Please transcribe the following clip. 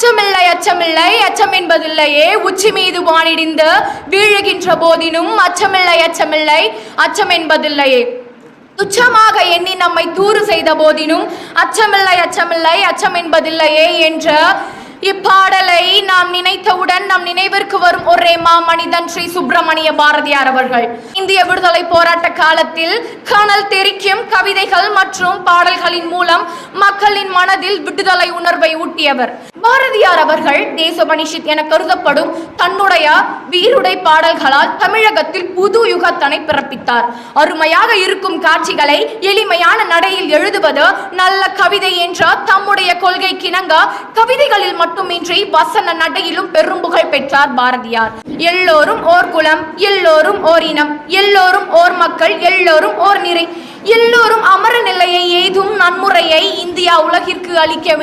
அச்சமில்லை அச்சமில்லை அச்சம் என்பதில்லையே, உச்சி மீது வானிடிந்து வீழுகின்ற போதினும் அச்சமில்லை அச்சமில்லை அச்சம் என்பதில்லையே, துச்சமாக எண்ணி நம்மை தூறு செய்த போதினும் அச்சமில்லை அச்சமில்லை அச்சம் என்பதில்லையே என்ற இப்பாடலை நாம் நினைத்தவுடன் நம் நினைவிற்கு வரும் ஒரே மனிதன் ஸ்ரீ சுப்பிரமணிய பாரதியார் அவர்கள். இந்திய விடுதலை போராட்ட காலத்தில் கனல் தெரிக்கும் கவிதைகள் மற்றும் பாடல்களின் மூலம் மக்களின் மனதில் விடுதலை உணர்வை ஊட்டியவர். பாரதியார் அவர்கள் தேசபனிஷித் என கருதப்படும் தன்னுடைய வீருடை பாடல்களால் தமிழகத்தில் புது யுகத்தனை பிறப்பித்தார். அருமையாக இருக்கும் காட்சிகளை எளிமையான நடையில் எழுதுவது நல்ல கவிதை என்ற தம்முடைய கொள்கைக்கிணங்க கவிதைகளில் மட்டுமின்றி வசன நடையிலும் பெரும் புகழ் பெற்றார் பாரதியார். எல்லோரும் ஓர் குலம், எல்லோரும் ஓர் இனம், எல்லோரும் ஓர் மக்கள், எல்லோரும் ஓர் நிறை, எல்லோரும் அமர நிலையை எய்தும் நன்முறையை இந்தியா உலகிற்கு அளிக்க